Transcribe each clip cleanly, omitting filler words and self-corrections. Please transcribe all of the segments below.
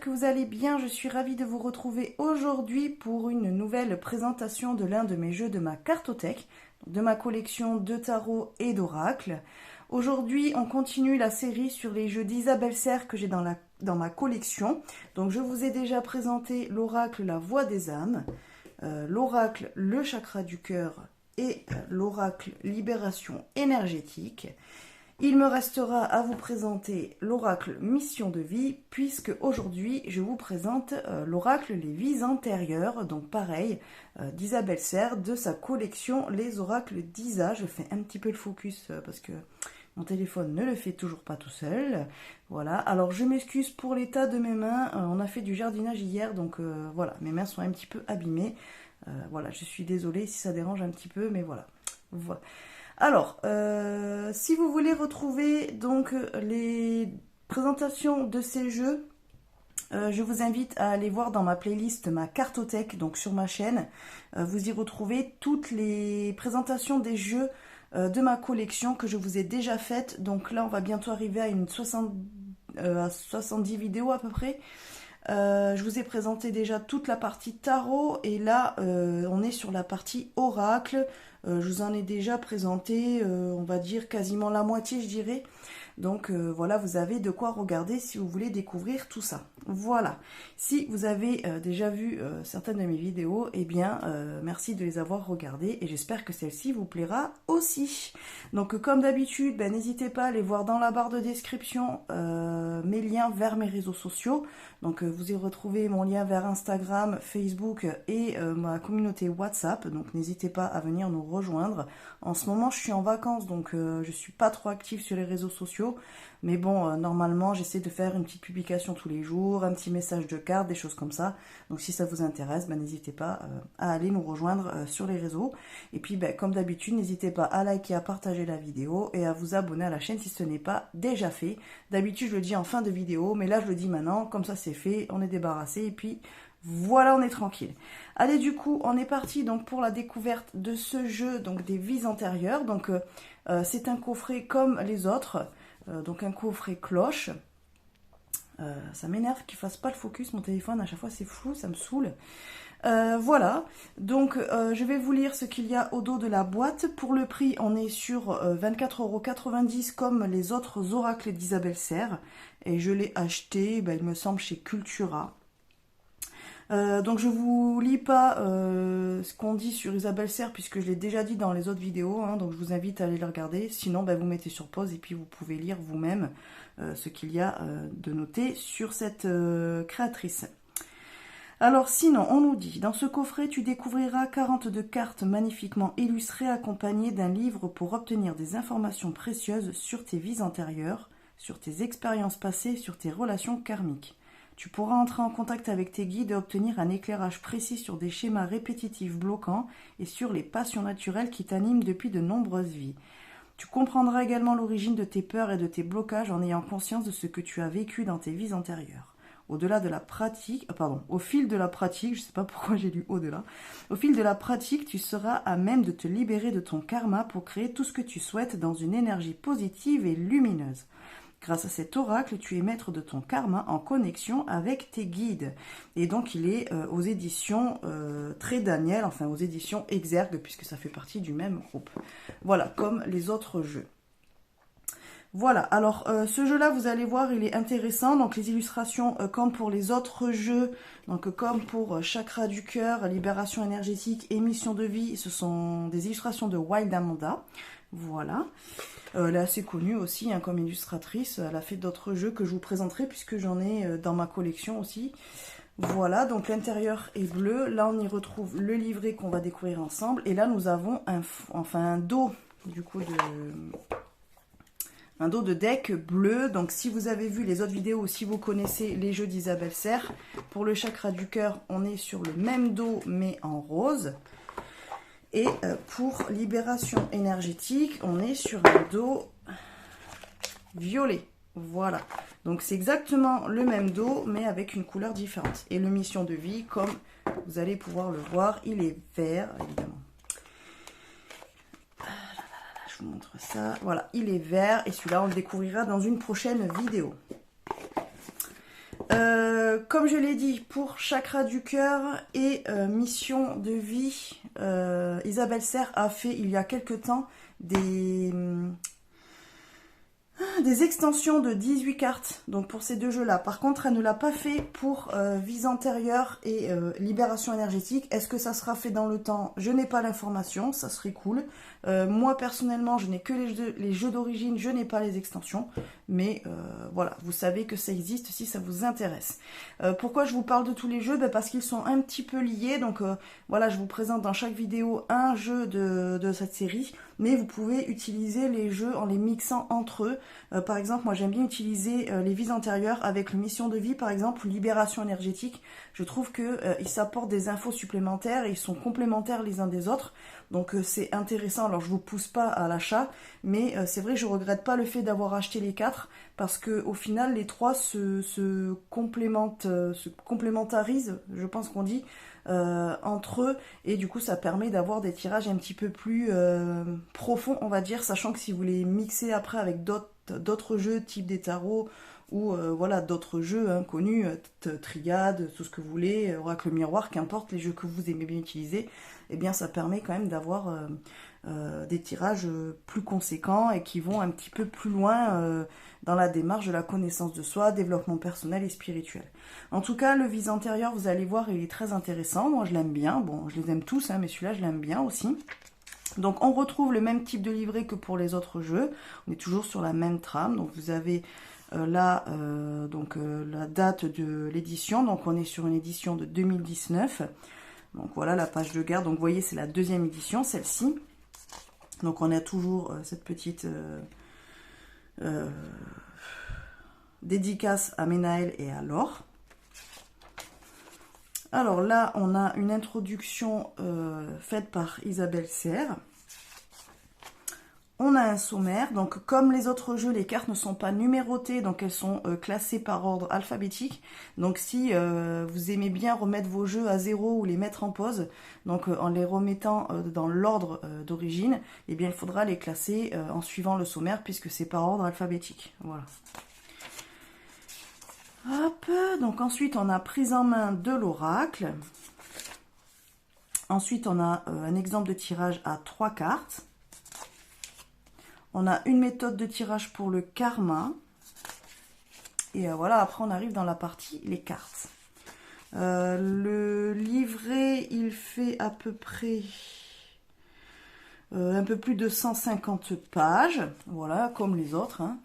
que vous allez bien. Je suis ravie de vous retrouver aujourd'hui pour une nouvelle présentation de l'un de mes jeux de ma cartothèque, de ma collection de tarot et d'oracles. Aujourd'hui, on continue la série sur les jeux d'Isabelle Serre que j'ai dans ma collection. Donc, je vous ai déjà présenté l'oracle La Voix des âmes, l'oracle Le Chakra du cœur et l'oracle Libération énergétique. Il me restera à vous présenter l'oracle Mission de vie, puisque aujourd'hui je vous présente l'oracle Les vies antérieures, donc pareil, d'Isabelle Serre, de sa collection Les oracles d'Isa. Je fais un petit peu le focus parce que mon téléphone ne le fait toujours pas tout seul. Voilà, alors je m'excuse pour l'état de mes mains, on a fait du jardinage hier, donc voilà, mes mains sont un petit peu abîmées. Voilà, je suis désolée si ça dérange un petit peu, mais voilà. Voilà. Alors, si vous voulez retrouver donc les présentations de ces jeux, je vous invite à aller voir dans ma playlist ma cartothèque, donc sur ma chaîne. Vous y retrouvez toutes les présentations des jeux de ma collection que je vous ai déjà faites. Donc là, on va bientôt arriver à une 70 vidéos à peu près. Je vous ai présenté déjà toute la partie tarot et là on est sur la partie oracle. Je vous en ai déjà présenté, on va dire quasiment la moitié, je dirais. Donc voilà, vous avez de quoi regarder si vous voulez découvrir tout ça. Voilà. Si vous avez déjà vu certaines de mes vidéos, eh bien merci de les avoir regardées et j'espère que celle-ci vous plaira aussi. Donc comme d'habitude, n'hésitez pas à aller voir dans la barre de description mes liens vers mes réseaux sociaux. Donc vous y retrouvez mon lien vers Instagram, Facebook et ma communauté WhatsApp. Donc n'hésitez pas à venir nous rejoindre. En ce moment je suis en vacances, donc je suis pas trop active sur les réseaux sociaux. Mais bon, normalement j'essaie de faire une petite publication tous les jours, un petit message de carte, des choses comme ça. Donc si ça vous intéresse, n'hésitez pas à aller nous rejoindre sur les réseaux. Et puis comme d'habitude, n'hésitez pas à liker, à partager la vidéo et à vous abonner à la chaîne si ce n'est pas déjà fait. D'habitude je le dis en fin de vidéo, mais là je le dis maintenant, comme ça c'est fait, on est débarrassé et puis voilà, on est tranquille. Allez, du coup, on est parti donc pour la découverte de ce jeu, donc des vies antérieures. Donc c'est un coffret comme les autres, donc un coffret cloche. Ça m'énerve qu'il fasse pas le focus, mon téléphone, à chaque fois c'est flou, ça me saoule. Voilà, donc je vais vous lire ce qu'il y a au dos de la boîte. Pour le prix, on est sur 24,90 € comme les autres oracles d'Isabelle Serre. Et je l'ai acheté, il me semble, chez Cultura. Donc je vous lis pas ce qu'on dit sur Isabelle Serre puisque je l'ai déjà dit dans les autres vidéos, hein, donc je vous invite à aller le regarder. Sinon vous mettez sur pause et puis vous pouvez lire vous-même ce qu'il y a de noté sur cette créatrice. Alors sinon, on nous dit, dans ce coffret, tu découvriras 42 cartes magnifiquement illustrées accompagnées d'un livre pour obtenir des informations précieuses sur tes vies antérieures, sur tes expériences passées, sur tes relations karmiques. Tu pourras entrer en contact avec tes guides et obtenir un éclairage précis sur des schémas répétitifs bloquants et sur les passions naturelles qui t'animent depuis de nombreuses vies. Tu comprendras également l'origine de tes peurs et de tes blocages en ayant conscience de ce que tu as vécu dans tes vies antérieures. Au-delà de la pratique, au fil de la pratique, je ne sais pas pourquoi j'ai lu au-delà, au fil de la pratique, tu seras à même de te libérer de ton karma pour créer tout ce que tu souhaites dans une énergie positive et lumineuse. Grâce à cet oracle, tu es maître de ton karma en connexion avec tes guides. Et donc, il est aux éditions Très Daniel, enfin aux éditions Exergue, puisque ça fait partie du même groupe. Voilà, comme les autres jeux. Voilà, alors ce jeu-là, vous allez voir, il est intéressant. Donc les illustrations, comme pour les autres jeux, donc comme pour Chakra du cœur, Libération énergétique et Mission de vie, ce sont des illustrations de Wild Amanda. Voilà. Elle est assez connue aussi comme illustratrice. Elle a fait d'autres jeux que je vous présenterai puisque j'en ai dans ma collection aussi. Voilà, donc l'intérieur est bleu. Là, on y retrouve le livret qu'on va découvrir ensemble. Et là, nous avons un dos, du coup, un dos de deck bleu. Donc, si vous avez vu les autres vidéos ou si vous connaissez les jeux d'Isabelle Serre, pour le chakra du cœur, on est sur le même dos mais en rose. Et pour Libération énergétique, on est sur un dos violet. Voilà. Donc, c'est exactement le même dos, mais avec une couleur différente. Et le Mission de vie, comme vous allez pouvoir le voir, il est vert, évidemment. Je vous montre ça. Voilà, il est vert. Et celui-là, on le découvrira dans une prochaine vidéo. comme je l'ai dit, pour chakra du cœur et mission de vie, Isabelle Serre a fait il y a quelque temps des extensions de 18 cartes, donc pour ces deux jeux-là. Par contre, elle ne l'a pas fait pour Vies antérieures et Libération énergétique. Est-ce que ça sera fait dans le temps? Je n'ai pas l'information, ça serait cool. Moi, personnellement, je n'ai que les jeux d'origine, je n'ai pas les extensions. Mais voilà, vous savez que ça existe si ça vous intéresse. Pourquoi je vous parle de tous les jeux? Parce qu'ils sont un petit peu liés. Donc voilà, je vous présente dans chaque vidéo un jeu de cette série. Mais vous pouvez utiliser les jeux en les mixant entre eux. Par exemple, moi j'aime bien utiliser les vies antérieures avec le mission de vie, par exemple, ou libération énergétique. Je trouve qu'ils s'apportent des infos supplémentaires et ils sont complémentaires les uns des autres. Donc c'est intéressant. Alors je vous pousse pas à l'achat, mais c'est vrai que je regrette pas le fait d'avoir acheté les 4 parce que au final les 3 se complémentarisent, je pense qu'on dit, entre eux, et du coup ça permet d'avoir des tirages un petit peu plus profonds, on va dire, sachant que si vous les mixez après avec d'autres jeux type des tarots ou voilà d'autres jeux connus, triade, tout ce que vous voulez, oracle miroir, qu'importe les jeux que vous aimez bien utiliser, eh bien ça permet quand même d'avoir des tirages plus conséquents et qui vont un petit peu plus loin dans la démarche de la connaissance de soi, développement personnel et spirituel. En tout cas, le Vies antérieures, vous allez voir, il est très intéressant. Moi, je l'aime bien. Bon, je les aime tous, mais celui-là, je l'aime bien aussi. Donc, on retrouve le même type de livret que pour les autres jeux. On est toujours sur la même trame. Donc, vous avez là la date de l'édition. Donc, on est sur une édition de 2019. Donc, voilà la page de garde. Donc, vous voyez, c'est la deuxième édition, celle-ci. Donc, on a toujours cette petite dédicace à Ménaël et à Laure. Alors là, on a une introduction faite par Isabelle Serre. On a un sommaire. Donc, comme les autres jeux, les cartes ne sont pas numérotées, donc elles sont classées par ordre alphabétique. Donc, si vous aimez bien remettre vos jeux à zéro ou les mettre en pause, donc en les remettant dans l'ordre d'origine, eh bien, il faudra les classer en suivant le sommaire, puisque c'est par ordre alphabétique. Voilà. Hop, donc ensuite on a prise en main de l'oracle. Ensuite on a un exemple de tirage à 3 cartes. On a une méthode de tirage pour le karma. Et voilà, après on arrive dans la partie les cartes. Le livret, il fait à peu près un peu plus de 150 pages. Voilà, comme les autres, hein.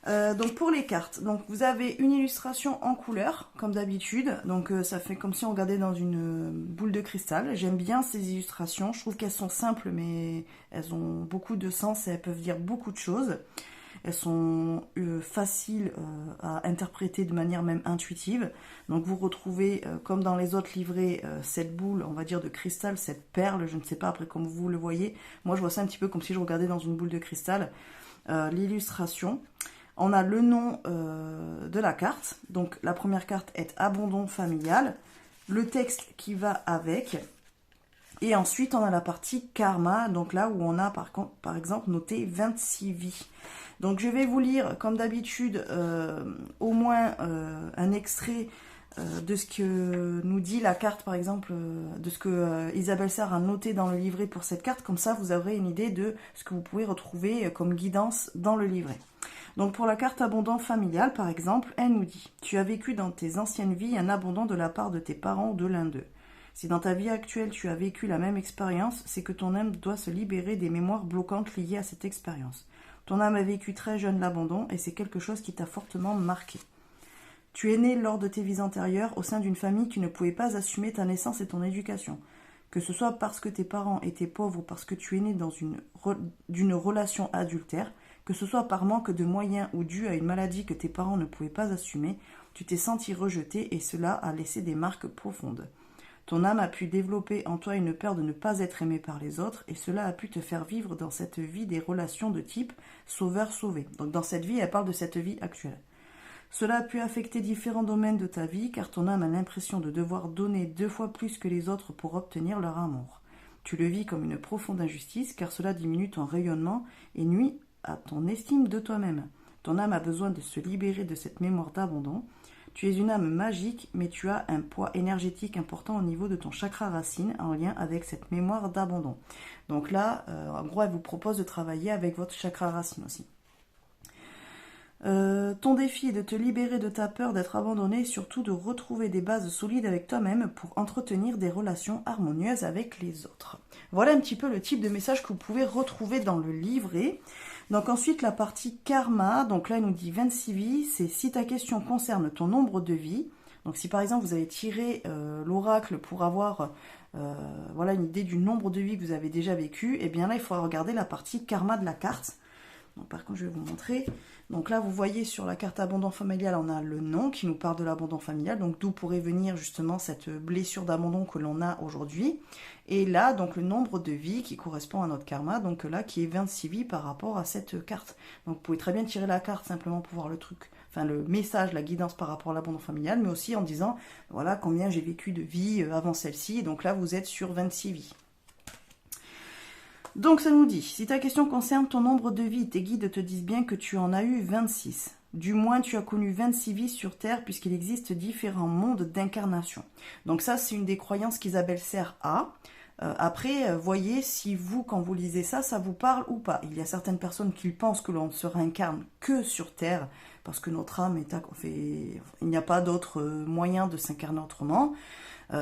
Donc pour les cartes, donc vous avez une illustration en couleur comme d'habitude, donc ça fait comme si on regardait dans une boule de cristal. J'aime bien ces illustrations, je trouve qu'elles sont simples mais elles ont beaucoup de sens et elles peuvent dire beaucoup de choses. Elles sont faciles à interpréter de manière même intuitive. Donc vous retrouvez, comme dans les autres livrets, cette boule, on va dire de cristal, cette perle, je ne sais pas après comme vous le voyez. Moi je vois ça un petit peu comme si je regardais dans une boule de cristal. L'illustration. On a le nom de la carte. Donc la première carte est abandon familial. Le texte qui va avec. Et ensuite on a la partie karma. Donc là où on a par exemple noté 26 vies. Donc je vais vous lire comme d'habitude au moins un extrait de ce que nous dit la carte, par exemple, de ce que Isabelle Serre a noté dans le livret pour cette carte. Comme ça vous aurez une idée de ce que vous pouvez retrouver comme guidance dans le livret. Donc pour la carte abondant familial, par exemple, elle nous dit « Tu as vécu dans tes anciennes vies un abandon de la part de tes parents ou de l'un d'eux. Si dans ta vie actuelle tu as vécu la même expérience, c'est que ton âme doit se libérer des mémoires bloquantes liées à cette expérience. Ton âme a vécu très jeune l'abandon et c'est quelque chose qui t'a fortement marqué. Tu es né lors de tes vies antérieures au sein d'une famille qui ne pouvait pas assumer ta naissance et ton éducation. Que ce soit parce que tes parents étaient pauvres ou parce que tu es né dans d'une relation adultère, que ce soit par manque de moyens ou dû à une maladie que tes parents ne pouvaient pas assumer, tu t'es senti rejeté et cela a laissé des marques profondes. Ton âme a pu développer en toi une peur de ne pas être aimé par les autres et cela a pu te faire vivre dans cette vie des relations de type sauveur-sauvé. Donc dans cette vie, elle parle de cette vie actuelle. Cela a pu affecter différents domaines de ta vie car ton âme a l'impression de devoir donner 2 fois plus que les autres pour obtenir leur amour. Tu le vis comme une profonde injustice car cela diminue ton rayonnement et nuit à ton estime de toi-même. Ton âme a besoin de se libérer de cette mémoire d'abandon. Tu es une âme magique, mais tu as un poids énergétique important au niveau de ton chakra racine, en lien avec cette mémoire d'abandon. Donc là, en gros, elle vous propose de travailler avec votre chakra racine aussi. Ton défi est de te libérer de ta peur d'être abandonné et surtout de retrouver des bases solides avec toi-même pour entretenir des relations harmonieuses avec les autres. Voilà un petit peu le type de message que vous pouvez retrouver dans le livret. Donc ensuite la partie karma, donc là il nous dit 26 vies, c'est si ta question concerne ton nombre de vies. Donc si par exemple vous avez tiré l'oracle pour avoir voilà, une idée du nombre de vies que vous avez déjà vécu, et bien là il faudra regarder la partie karma de la carte. Donc, par contre, je vais vous montrer. Donc là, vous voyez sur la carte abondant familial, on a le nom qui nous parle de l'abandon familial. Donc d'où pourrait venir justement cette blessure d'abandon que l'on a aujourd'hui. Et là, donc le nombre de vies qui correspond à notre karma. Donc là, qui est 26 vies par rapport à cette carte. Donc vous pouvez très bien tirer la carte simplement pour voir le truc. Enfin, le message, la guidance par rapport à l'abandon familial. Mais aussi en disant, voilà combien j'ai vécu de vies avant celle-ci. Donc là, vous êtes sur 26 vies. Donc ça nous dit, si ta question concerne ton nombre de vies, tes guides te disent bien que tu en as eu 26. Du moins, tu as connu 26 vies sur Terre puisqu'il existe différents mondes d'incarnation. Donc ça, c'est une des croyances qu'Isabelle Serre a. Après, voyez si vous, quand vous lisez ça, ça vous parle ou pas. Il y a certaines personnes qui pensent que l'on ne se réincarne que sur Terre parce que notre âme est... il n'y a pas d'autre moyen de s'incarner autrement.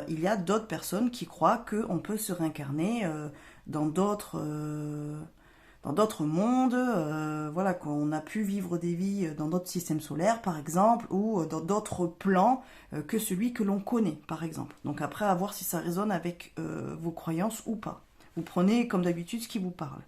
Il y a d'autres personnes qui croient qu'on peut se réincarner dans d'autres mondes, voilà, qu'on a pu vivre des vies dans d'autres systèmes solaires, par exemple, ou dans d'autres plans que celui que l'on connaît, par exemple. Donc après, à voir si ça résonne avec vos croyances ou pas. Vous prenez, comme d'habitude, ce qui vous parle.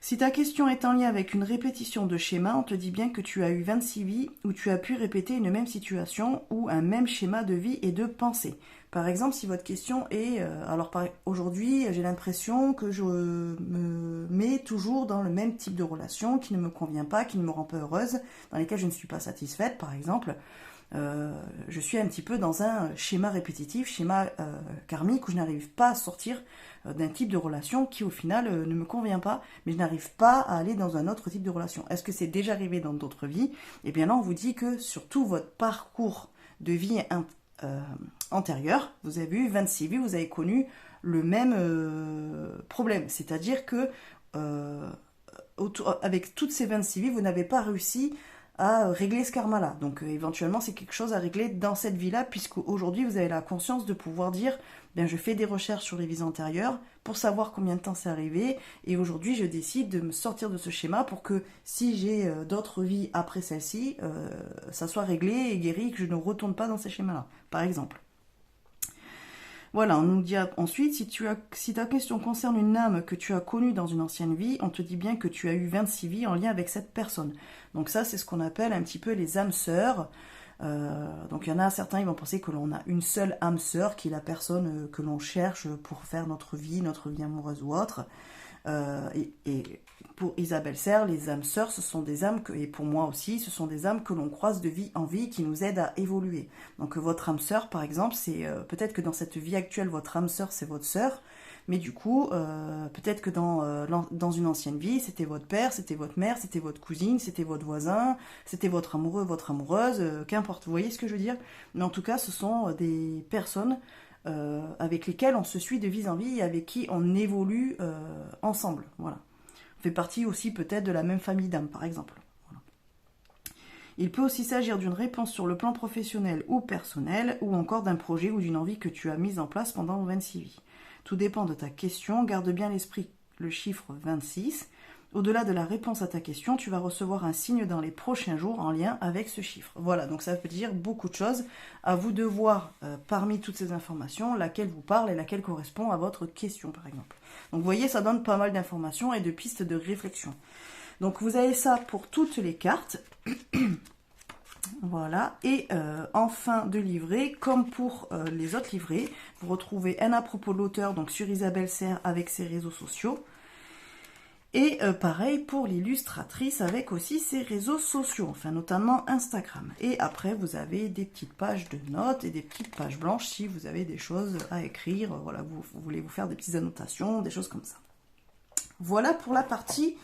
Si ta question est en lien avec une répétition de schéma, on te dit bien que tu as eu 26 vies où tu as pu répéter une même situation ou un même schéma de vie et de pensée. Par exemple, si votre question est alors aujourd'hui, j'ai l'impression que je me mets toujours dans le même type de relation qui ne me convient pas, qui ne me rend pas heureuse, dans lesquelles je ne suis pas satisfaite, par exemple. Je suis un petit peu dans un schéma répétitif, schéma karmique, où je n'arrive pas à sortir d'un type de relation qui au final ne me convient pas, mais je n'arrive pas à aller dans un autre type de relation. Est-ce que c'est déjà arrivé dans d'autres vies? Et bien là, on vous dit que sur tout votre parcours de vie antérieur, vous avez eu 26 vies, vous avez connu le même problème. C'est-à-dire que avec toutes ces 26 vies, vous n'avez pas réussi à régler ce karma-là. Donc éventuellement, c'est quelque chose à régler dans cette vie-là, puisque aujourd'hui, vous avez la conscience de pouvoir dire, bien, je fais des recherches sur les vies antérieures pour savoir combien de temps c'est arrivé, et aujourd'hui, je décide de me sortir de ce schéma pour que si j'ai d'autres vies après celle-ci, ça soit réglé et guéri, que je ne retourne pas dans ces schémas-là, par exemple. Voilà, on nous dit ensuite, si ta question concerne une âme que tu as connue dans une ancienne vie, on te dit bien que tu as eu 26 vies en lien avec cette personne. Donc ça, c'est ce qu'on appelle un petit peu les âmes sœurs. Donc il y en a certains, ils vont penser que l'on a une seule âme sœur, qui est la personne que l'on cherche pour faire notre vie amoureuse ou autre. Et pour Isabelle Serre, les âmes sœurs, ce sont des âmes, et pour moi aussi, ce sont des âmes que l'on croise de vie en vie, qui nous aident à évoluer. Donc votre âme sœur, par exemple, c'est peut-être que dans cette vie actuelle, votre âme sœur, c'est votre sœur, mais du coup, peut-être que dans une ancienne vie, c'était votre père, c'était votre mère, c'était votre cousine, c'était votre voisin, c'était votre amoureux, votre amoureuse, qu'importe, vous voyez ce que je veux dire? Mais en tout cas, ce sont des personnes avec lesquelles on se suit de vie en vie et avec qui on évolue ensemble, voilà. On fait partie aussi peut-être de la même famille d'âmes, par exemple. Voilà. Il peut aussi s'agir d'une réponse sur le plan professionnel ou personnel, ou encore d'un projet ou d'une envie que tu as mise en place pendant 26 vies. Tout dépend de ta question, garde bien à l'esprit le chiffre 26. Au-delà de la réponse à ta question, tu vas recevoir un signe dans les prochains jours en lien avec ce chiffre. Voilà, donc ça veut dire beaucoup de choses. À vous de voir parmi toutes ces informations, laquelle vous parle et laquelle correspond à votre question, par exemple. Donc vous voyez, ça donne pas mal d'informations et de pistes de réflexion. Donc vous avez ça pour toutes les cartes. Voilà, et en fin de livret, comme pour les autres livrets, vous retrouvez un à propos de l'auteur, donc sur Isabelle Serre avec ses réseaux sociaux. Et pareil pour l'illustratrice avec aussi ses réseaux sociaux, enfin notamment Instagram. Et après, vous avez des petites pages de notes et des petites pages blanches si vous avez des choses à écrire. Voilà, vous voulez vous faire des petites annotations, des choses comme ça. Voilà pour la partie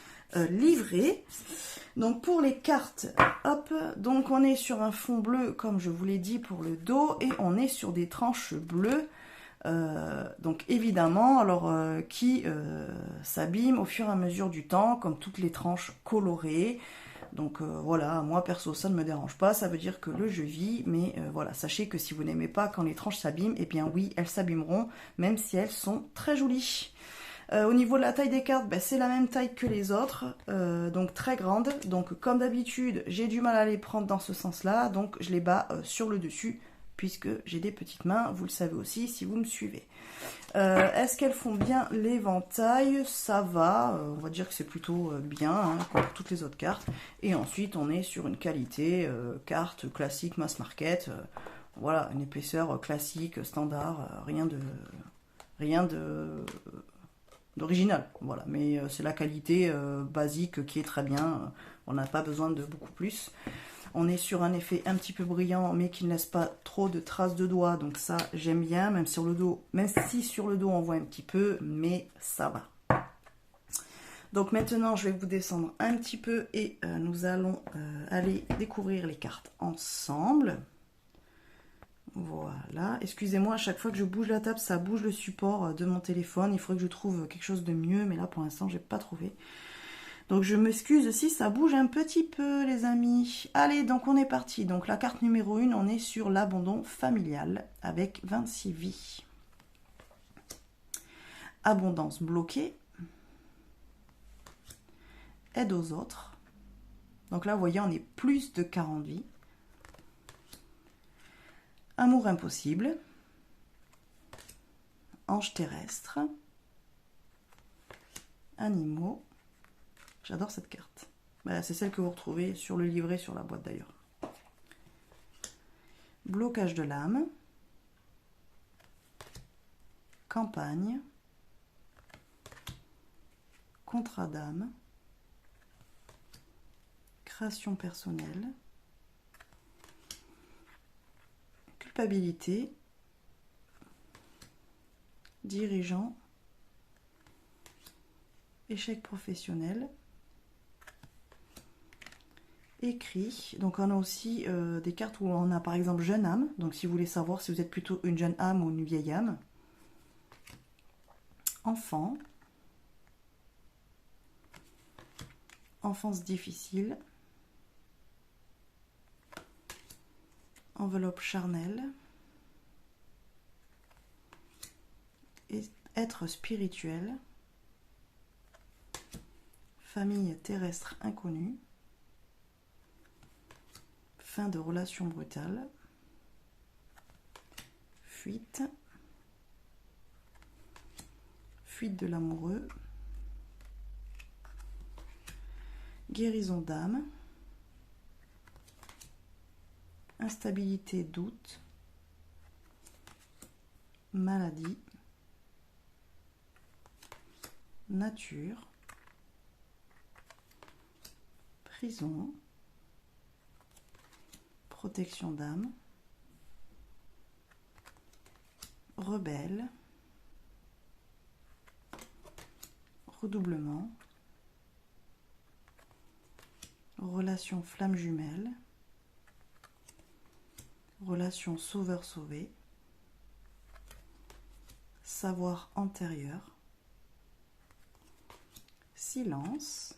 livré. Donc pour les cartes, hop, donc on est sur un fond bleu comme je vous l'ai dit pour le dos et on est sur des tranches bleues. Donc évidemment, alors qui s'abîme au fur et à mesure du temps, comme toutes les tranches colorées. Donc voilà, moi perso ça ne me dérange pas, ça veut dire que le jeu vit, mais voilà, sachez que si vous n'aimez pas quand les tranches s'abîment, eh bien oui, elles s'abîmeront, même si elles sont très jolies. Au niveau de la taille des cartes, ben, c'est la même taille que les autres, donc très grande. Donc comme d'habitude, j'ai du mal à les prendre dans ce sens-là, donc je les bats sur le dessus, puisque j'ai des petites mains, vous le savez aussi si vous me suivez. Est-ce qu'elles font bien l'éventail? Ça va, on va dire que c'est plutôt bien, hein, comme pour toutes les autres cartes. Et ensuite, on est sur une qualité carte classique mass market. Voilà, une épaisseur classique, standard, rien d'original. Voilà, mais c'est la qualité basique qui est très bien. On n'a pas besoin de beaucoup plus. On est sur un effet un petit peu brillant, mais qui ne laisse pas trop de traces de doigts. Donc ça, j'aime bien, même si sur le dos on voit un petit peu, mais ça va. Donc maintenant, je vais vous descendre un petit peu et nous allons aller découvrir les cartes ensemble. Voilà. Excusez-moi, à chaque fois que je bouge la table, ça bouge le support de mon téléphone. Il faudrait que je trouve quelque chose de mieux, mais là, pour l'instant, j'ai pas trouvé. Donc je m'excuse si ça bouge un petit peu les amis. Allez, donc on est parti. Donc la carte numéro 1, on est sur l'abandon familial avec 26 vies. Abondance bloquée. Aide aux autres. Donc là, vous voyez, on est plus de 40 vies. Amour impossible. Ange terrestre. Animaux. J'adore cette carte. Bah, c'est celle que vous retrouvez sur le livret, sur la boîte d'ailleurs. Blocage de l'âme. Campagne. Contrat d'âme. Création personnelle. Culpabilité. Dirigeant. Échec professionnel. Écrit. Donc on a aussi des cartes où on a par exemple jeune âme. Donc si vous voulez savoir si vous êtes plutôt une jeune âme ou une vieille âme. Enfant. Enfance difficile. Enveloppe charnelle. Et être spirituel. Famille terrestre inconnue. Fin de relation brutale. Fuite. Fuite de l'amoureux. Guérison d'âme. Instabilité, doute. Maladie. Nature. Prison. Protection d'âme. Rebelle. Redoublement. Relation flamme jumelle. Relation sauveur-sauvé. Savoir antérieur. Silence.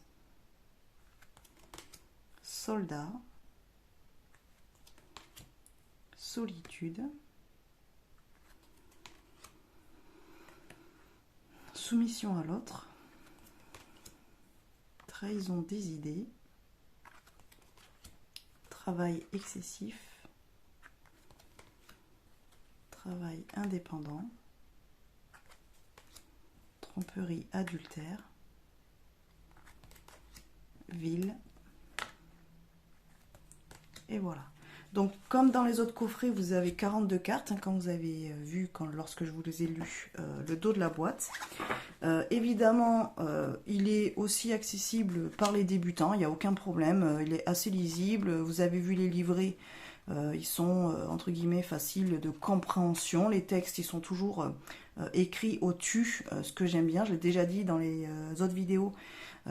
Soldat. Solitude. Soumission à l'autre. Trahison des idées. Travail excessif. Travail indépendant. Tromperie, adultère. Ville. Et voilà. Donc, comme dans les autres coffrets, vous avez 42 cartes, hein, comme vous avez vu lorsque je vous les ai lus, le dos de la boîte. Évidemment, il est aussi accessible par les débutants, il n'y a aucun problème. Il est assez lisible. Vous avez vu les livrets, ils sont, entre guillemets, faciles de compréhension. Les textes, ils sont toujours écrits au-dessus, ce que j'aime bien. Je l'ai déjà dit dans les autres vidéos.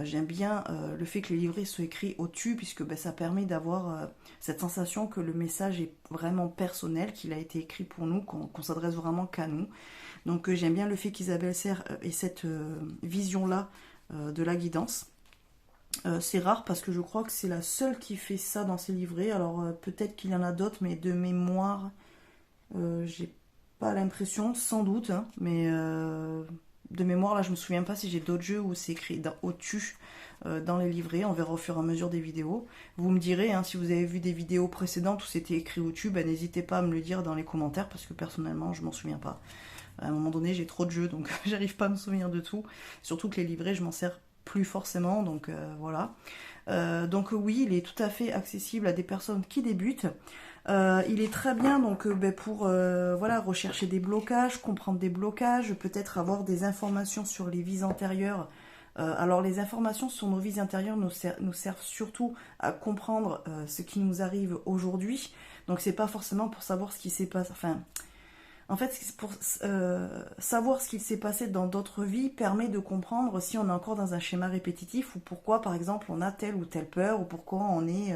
J'aime bien le fait que les livrets soient écrits au-dessus, puisque ben, ça permet d'avoir cette sensation que le message est vraiment personnel, qu'il a été écrit pour nous, qu'on s'adresse vraiment qu'à nous. Donc j'aime bien le fait qu'Isabelle Serre ait cette vision-là de la guidance. C'est rare parce que je crois que c'est la seule qui fait ça dans ses livrets. Alors peut-être qu'il y en a d'autres, mais de mémoire, j'ai pas l'impression, sans doute, hein, mais de mémoire là je me souviens pas si j'ai d'autres jeux où c'est écrit au-dessus dans les livrets. On verra au fur et à mesure des vidéos. Vous me direz hein, si vous avez vu des vidéos précédentes où c'était écrit au-dessus, ben, n'hésitez pas à me le dire dans les commentaires parce que personnellement je m'en souviens pas. À un moment donné j'ai trop de jeux donc j'arrive pas à me souvenir de tout. Surtout que les livrets je m'en sers plus forcément, donc voilà. Donc oui, il est tout à fait accessible à des personnes qui débutent. Il est très bien donc ben, pour voilà, rechercher des blocages, comprendre des blocages, peut-être avoir des informations sur les vies antérieures. Alors les informations sur nos vies intérieures nous servent surtout à comprendre ce qui nous arrive aujourd'hui. Donc c'est pas forcément pour savoir ce qui s'est passé. Enfin, en fait, pour savoir ce qu'il s'est passé dans d'autres vies permet de comprendre si on est encore dans un schéma répétitif ou pourquoi, par exemple, on a telle ou telle peur ou pourquoi on est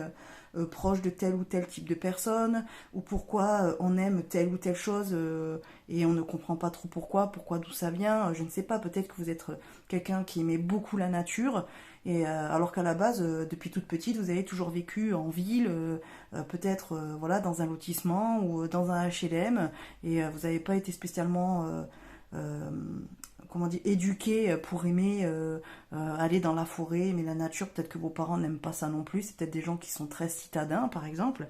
proche de tel ou tel type de personne ou pourquoi on aime telle ou telle chose et on ne comprend pas trop pourquoi d'où ça vient. Je ne sais pas, peut-être que vous êtes quelqu'un qui aimait beaucoup la nature et alors qu'à la base, depuis toute petite, vous avez toujours vécu en ville, peut-être voilà, dans un lotissement ou dans un HLM et vous n'avez pas été spécialement euh, comment dire, éduqué pour aimer aller dans la forêt, aimer la nature. Peut-être que vos parents n'aiment pas ça non plus. C'est peut-être des gens qui sont très citadins, par exemple.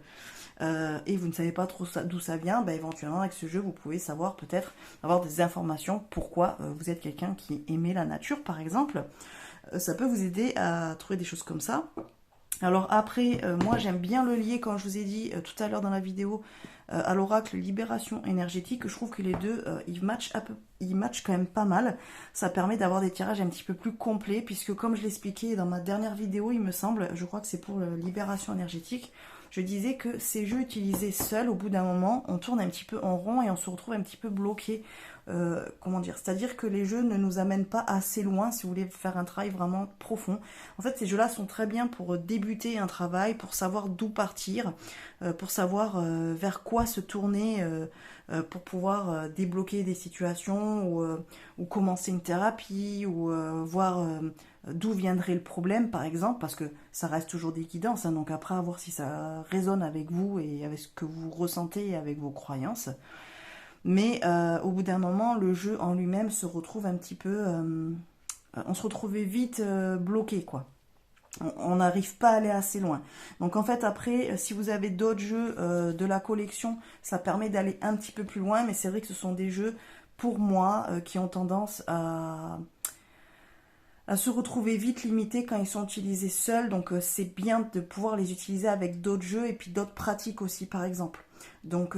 Et vous ne savez pas trop d'où ça vient. Bah, éventuellement, avec ce jeu, vous pouvez savoir peut-être avoir des informations pourquoi vous êtes quelqu'un qui aimait la nature, par exemple. Ça peut vous aider à trouver des choses comme ça. Alors après, moi j'aime bien le lier, comme je vous ai dit tout à l'heure dans la vidéo, à l'oracle Libération énergétique. Je trouve que les deux, ils matchent quand même pas mal. Ça permet d'avoir des tirages un petit peu plus complets, puisque comme je l'expliquais dans ma dernière vidéo, il me semble, je crois que c'est pour Libération énergétique, je disais que ces jeux utilisés seuls, au bout d'un moment, on tourne un petit peu en rond et on se retrouve un petit peu bloqué. Comment dire, c'est-à-dire que les jeux ne nous amènent pas assez loin si vous voulez faire un travail vraiment profond. En fait, ces jeux-là sont très bien pour débuter un travail, pour savoir d'où partir, pour savoir vers quoi se tourner, pour pouvoir débloquer des situations ou commencer une thérapie ou voir d'où viendrait le problème, par exemple, parce que ça reste toujours des guidances, hein, donc après à voir si ça résonne avec vous et avec ce que vous ressentez et avec vos croyances. Mais au bout d'un moment, le jeu en lui-même se retrouve un petit peu... on se retrouvait vite bloqué, quoi. On n'arrive pas à aller assez loin. Donc en fait, après, si vous avez d'autres jeux de la collection, ça permet d'aller un petit peu plus loin. Mais c'est vrai que ce sont des jeux, pour moi, qui ont tendance à se retrouver vite limités quand ils sont utilisés seuls. Donc c'est bien de pouvoir les utiliser avec d'autres jeux et puis d'autres pratiques aussi, par exemple. Donc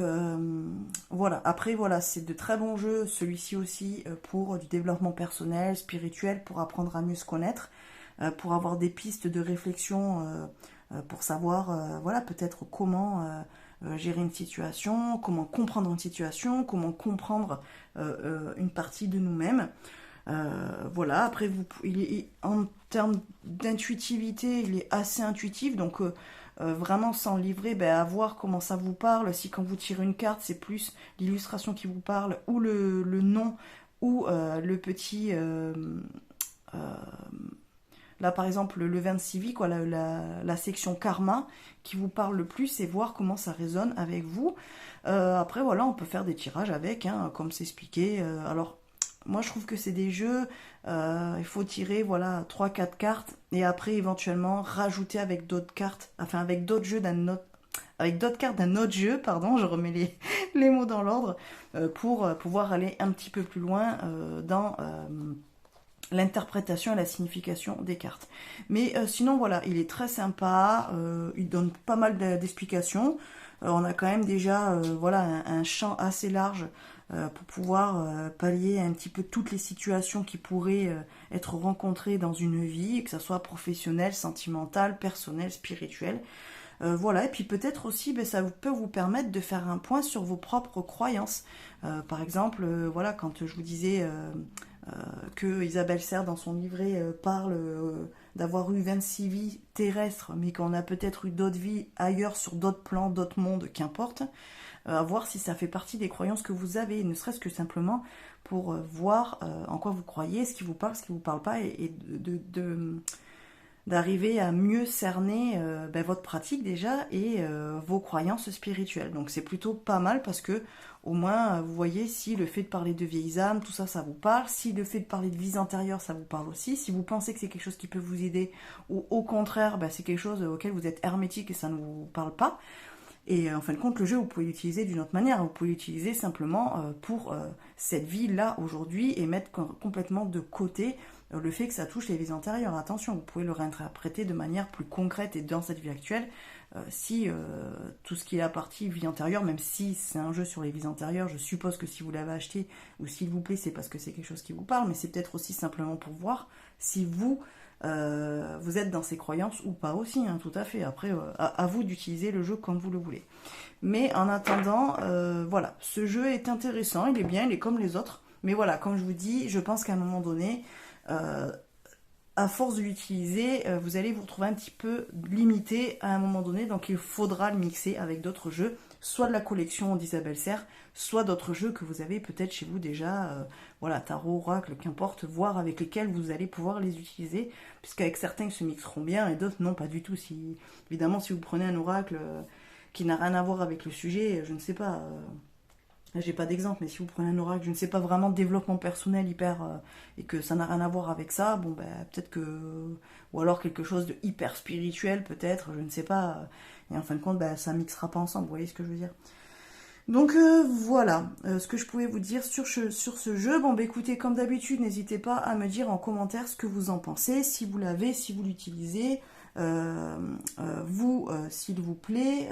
voilà, après voilà, c'est de très bons jeux, celui-ci aussi pour du développement personnel, spirituel, pour apprendre à mieux se connaître, pour avoir des pistes de réflexion, pour savoir voilà, peut-être comment gérer une situation, comment comprendre une situation, comment comprendre une partie de nous-mêmes. Voilà, après en termes d'intuitivité, il est assez intuitif, donc vraiment sans le livrer, ben, à voir comment ça vous parle. Si quand vous tirez une carte, c'est plus l'illustration qui vous parle, ou le nom, ou le petit... là par exemple le 26 vie, quoi, la section karma qui vous parle le plus, et voir comment ça résonne avec vous. Après voilà, on peut faire des tirages avec, hein, comme c'est expliqué. Alors moi je trouve que c'est des jeux, il faut tirer voilà 3-4 cartes et après éventuellement rajouter avec d'autres cartes, enfin avec d'autres jeux d'un autre, avec d'autres cartes d'un autre jeu, pardon, je remets les mots dans l'ordre, pour pouvoir aller un petit peu plus loin dans l'interprétation et la signification des cartes. Mais sinon voilà, il est très sympa, il donne pas mal d'explications. On a quand même déjà voilà, un champ assez large pour pouvoir pallier un petit peu toutes les situations qui pourraient être rencontrées dans une vie, que ce soit professionnelle, sentimentale, personnelle, spirituelle. Voilà, et puis peut-être aussi, ben, ça peut vous permettre de faire un point sur vos propres croyances. Par exemple, voilà, quand je vous disais que Isabelle Serre dans son livret parle d'avoir eu 26 vies terrestres, mais qu'on a peut-être eu d'autres vies ailleurs, sur d'autres plans, d'autres mondes, qu'importe, à voir si ça fait partie des croyances que vous avez, ne serait-ce que simplement pour voir en quoi vous croyez, ce qui vous parle, ce qui vous parle pas, et d'arriver à mieux cerner votre pratique déjà et vos croyances spirituelles. Donc c'est plutôt pas mal parce que au moins vous voyez si le fait de parler de vieilles âmes, tout ça, ça vous parle, si le fait de parler de vies antérieures, ça vous parle aussi, si vous pensez que c'est quelque chose qui peut vous aider ou au contraire c'est quelque chose auquel vous êtes hermétique et ça ne vous parle pas. Et en fin de compte, le jeu, vous pouvez l'utiliser d'une autre manière. Vous pouvez l'utiliser simplement pour cette vie-là, aujourd'hui, et mettre complètement de côté le fait que ça touche les vies antérieures. Attention, vous pouvez le réinterpréter de manière plus concrète et dans cette vie actuelle. Si tout ce qui est la partie vie antérieure, même si c'est un jeu sur les vies antérieures, je suppose que si vous l'avez acheté, ou s'il vous plaît, c'est parce que c'est quelque chose qui vous parle, mais c'est peut-être aussi simplement pour voir si vous êtes dans ces croyances ou pas aussi, hein, tout à fait. Après, à vous d'utiliser le jeu comme vous le voulez. Mais en attendant, voilà, ce jeu est intéressant, il est bien, il est comme les autres. Mais voilà, comme je vous dis, je pense qu'à un moment donné, à force de l'utiliser, vous allez vous retrouver un petit peu limité à un moment donné. Donc il faudra le mixer avec d'autres jeux, soit de la collection d'Isabelle Serre, soit d'autres jeux que vous avez peut-être chez vous déjà, voilà, tarot, oracle, qu'importe, voir avec lesquels vous allez pouvoir les utiliser, puisqu'avec certains ils se mixeront bien et d'autres non, pas du tout. Si, évidemment, si vous prenez un oracle qui n'a rien à voir avec le sujet, je ne sais pas, j'ai pas d'exemple, mais si vous prenez un oracle, je ne sais pas, vraiment développement personnel hyper, et que ça n'a rien à voir avec ça, bon peut-être que, ou alors quelque chose de hyper spirituel peut-être, je ne sais pas, et en fin de compte ça mixera pas ensemble, vous voyez ce que je veux dire. Donc voilà ce que je pouvais vous dire sur ce jeu. Bon écoutez, comme d'habitude, n'hésitez pas à me dire en commentaire ce que vous en pensez, si vous l'avez, si vous l'utilisez, s'il vous plaît.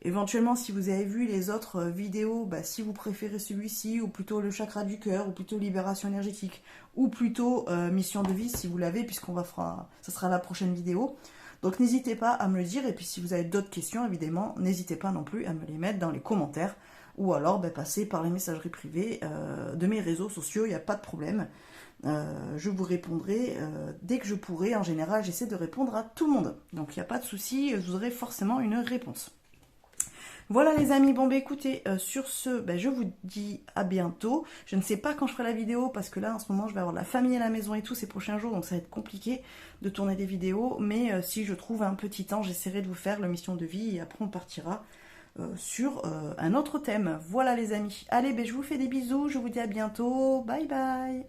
Éventuellement, si vous avez vu les autres vidéos, si vous préférez celui-ci, ou plutôt le chakra du cœur, ou plutôt libération énergétique, ou plutôt mission de vie, si vous l'avez, ça sera la prochaine vidéo. Donc n'hésitez pas à me le dire, et puis si vous avez d'autres questions, évidemment, n'hésitez pas non plus à me les mettre dans les commentaires, ou alors passez par les messageries privées de mes réseaux sociaux, il n'y a pas de problème. Je vous répondrai dès que je pourrai. En général, j'essaie de répondre à tout le monde, donc il n'y a pas de souci, vous aurez forcément une réponse. Voilà les amis, bon écoutez, sur ce, je vous dis à bientôt. Je ne sais pas quand je ferai la vidéo, parce que là en ce moment je vais avoir la famille à la maison et tout ces prochains jours, donc ça va être compliqué de tourner des vidéos, mais si je trouve un petit temps, j'essaierai de vous faire la mission de vie, et après on partira sur un autre thème. Voilà les amis, allez, je vous fais des bisous, je vous dis à bientôt, bye bye.